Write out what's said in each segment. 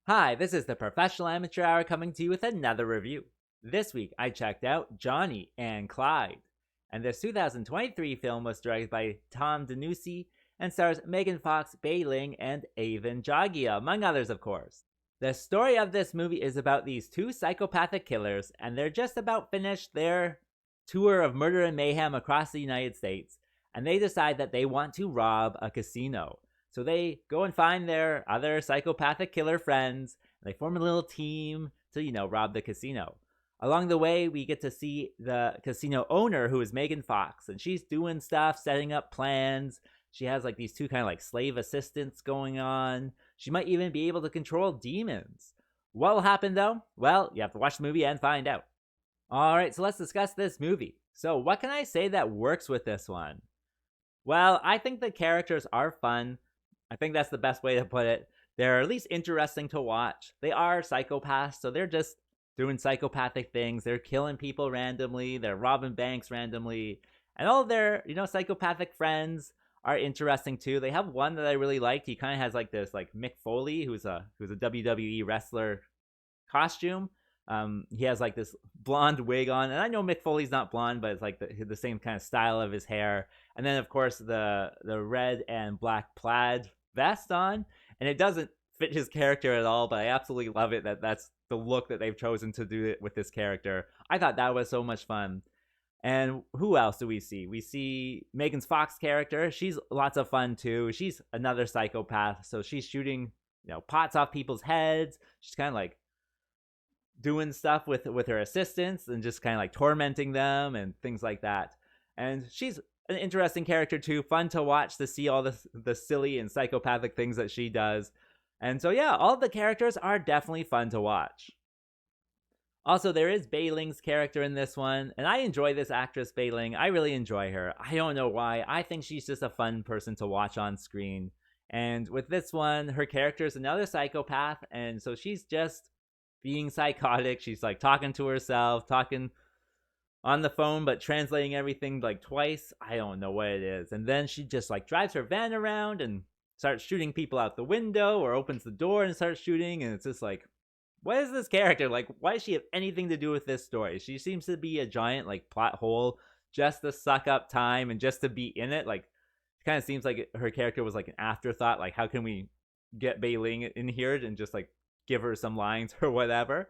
Hi, this is the Professional Amateur Hour coming to you with another review. This week I checked out Johnny and Clyde, and this 2023 film was directed by Tom DeNucci and stars Megan Fox, Ling, and Avon Jogia, among others, of course. The story of this movie is about these two psychopathic killers, and they're just about finished their tour of murder and mayhem across the United States, and they decide that they want to rob a casino. So they go and find their other psychopathic killer friends, and they form a little team to, rob the casino. Along the way, we get to see the casino owner, who is Megan Fox, and she's doing stuff, setting up plans. She has like these two kind of like slave assistants going on. She might even be able to control demons. What will happen though? Well, you have to watch the movie and find out. Alright, so let's discuss this movie. So, what can I say that works with this one? Well, I think the characters are fun. I think that's the best way to put it. They're at least interesting to watch. They are psychopaths, so they're just doing psychopathic things. They're killing people randomly, they're robbing banks randomly, and all of their, psychopathic friends are interesting too. They have one that I really liked. He kind of has like this like Mick Foley, who's a WWE wrestler costume. He has like this blonde wig on, and I know Mick Foley's not blonde, but it's like the same kind of style of his hair. And then of course the red and black plaid vest on, and it doesn't fit his character at all, but I absolutely love it that's the look that they've chosen to do it with this character. I thought that was so much fun. And who else do we see? We see Megan Fox's character. She's lots of fun too. She's another psychopath, so she's shooting pots off people's heads. She's kind of like doing stuff with her assistants and just kind of like tormenting them and things like that. And she's an interesting character too, fun to watch, to see all the silly and psychopathic things that she does. And so yeah, all the characters are definitely fun to watch. Also, there is Ling's character in this one, and I enjoy this actress, Ling. I really enjoy her. I don't know why. I think she's just a fun person to watch on screen. And with this one, her character is another psychopath, and so she's just being psychotic. She's like talking to herself, talking on the phone, but translating everything like twice. I don't know what it is. And then she just like drives her van around and starts shooting people out the window, or opens the door and starts shooting. And it's just like, what is this character? Like, why does she have anything to do with this story? She seems to be a giant like plot hole just to suck up time and just to be in it. Like, it kind of seems like her character was like an afterthought. Like, how can we get Ling in here and just like give her some lines or whatever?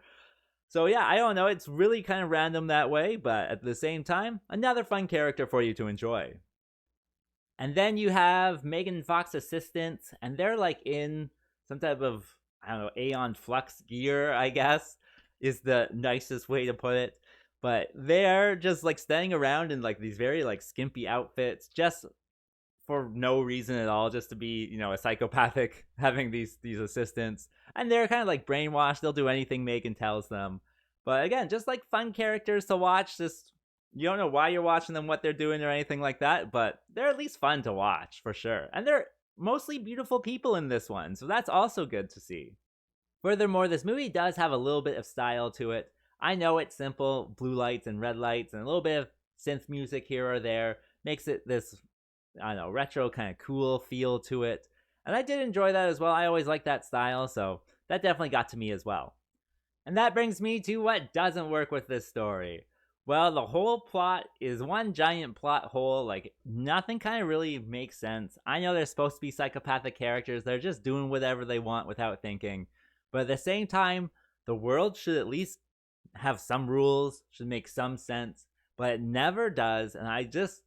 So yeah, I don't know. It's really kind of random that way, but at the same time, another fun character for you to enjoy. And then you have Megan Fox assistants, and they're like in some type of, I don't know, Aeon Flux gear, I guess, is the nicest way to put it. But they're just like standing around in like these very like skimpy outfits, just for no reason at all, just to be, a psychopathic, having these assistants. And they're kind of like brainwashed. They'll do anything Megan tells them. But again, just like fun characters to watch. Just, you don't know why you're watching them, what they're doing, or anything like that, but they're at least fun to watch for sure. And they're mostly beautiful people in this one, so that's also good to see. Furthermore, this movie does have a little bit of style to it. I know it's simple, blue lights and red lights, and a little bit of synth music here or there makes it this, I don't know, retro kind of cool feel to it. And I did enjoy that as well. I always like that style, so that definitely got to me as well. And that brings me to what doesn't work with this story. Well, the whole plot is one giant plot hole. Like, nothing kind of really makes sense. I know they're supposed to be psychopathic characters. They're just doing whatever they want without thinking. But at the same time, the world should at least have some rules, should make some sense. But it never does. And I just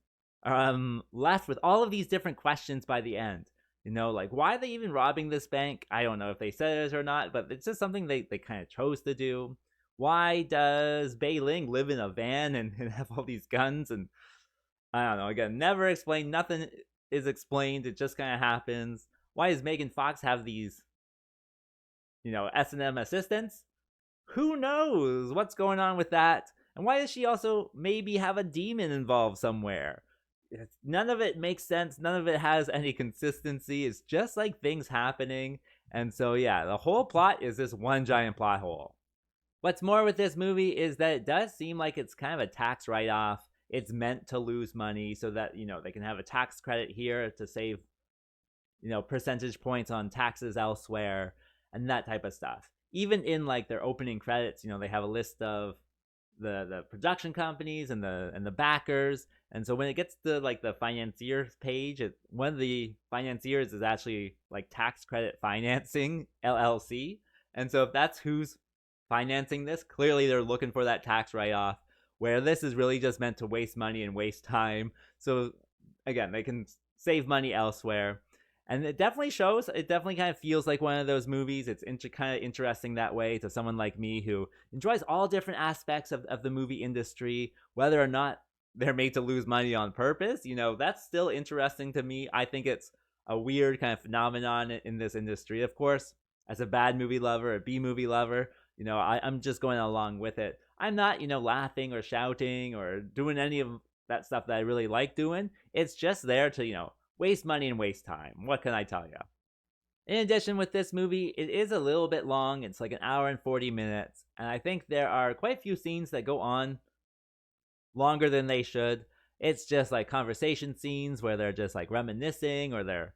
left with all of these different questions by the end. Like, why are they even robbing this bank? I don't know if they said it or not, but it's just something they kind of chose to do. Why does Ling live in a van and have all these guns? And I don't know, again, never explained. Nothing is explained. It just kind of happens. Why does Megan Fox have these, S&M assistants? Who knows what's going on with that? And why does she also maybe have a demon involved somewhere? None of it makes sense. None of it has any consistency. It's just like things happening. And so, yeah, the whole plot is this one giant plot hole. What's more with this movie is that it does seem like it's kind of a tax write-off. It's meant to lose money so that, they can have a tax credit here to save, percentage points on taxes elsewhere. and that type of stuff. Even in like their opening credits, they have a list of the production companies and the backers. And so when it gets to like the financiers page, one of the financiers is actually like Tax Credit Financing LLC. And so if that's who's financing this, clearly they're looking for that tax write-off, where this is really just meant to waste money and waste time. So again, they can save money elsewhere. And it definitely shows. It definitely kind of feels like one of those movies. It's kind of interesting that way to someone like me who enjoys all different aspects of the movie industry, whether or not they're made to lose money on purpose. That's still interesting to me. I think it's a weird kind of phenomenon in this industry. Of course, as a bad movie lover, a B movie lover, I'm just going along with it. I'm not, laughing or shouting or doing any of that stuff that I really like doing. It's just there to, waste money and waste time. What can I tell you? In addition, with this movie, it is a little bit long. It's like an hour and 40 minutes. And I think there are quite a few scenes that go on longer than they should. It's just like conversation scenes where they're just like reminiscing or they're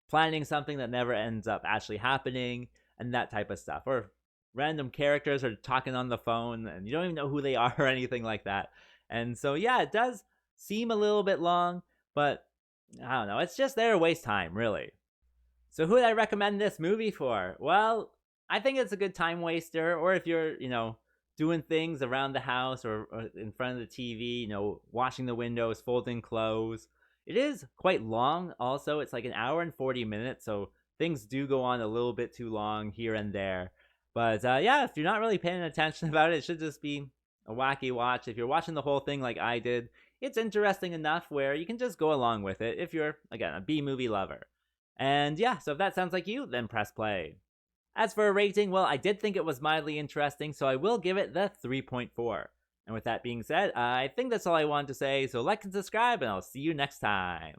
planning something that never ends up actually happening and that type of stuff. Or random characters are talking on the phone and you don't even know who they are or anything like that. And so, yeah, it does seem a little bit long, but I don't know. It's just there to waste time, really. So who would I recommend this movie for? Well, I think it's a good time waster. Or if you're, doing things around the house or in front of the TV, washing the windows, folding clothes. It is quite long also. It's like an hour and 40 minutes. So things do go on a little bit too long here and there. But yeah, if you're not really paying attention about it, it should just be a wacky watch. If you're watching the whole thing like I did, it's interesting enough where you can just go along with it if you're, again, a B-movie lover. And yeah, so if that sounds like you, then press play. As for a rating, well, I did think it was mildly interesting, so I will give it the 3.4. And with that being said, I think that's all I wanted to say, so like and subscribe, and I'll see you next time.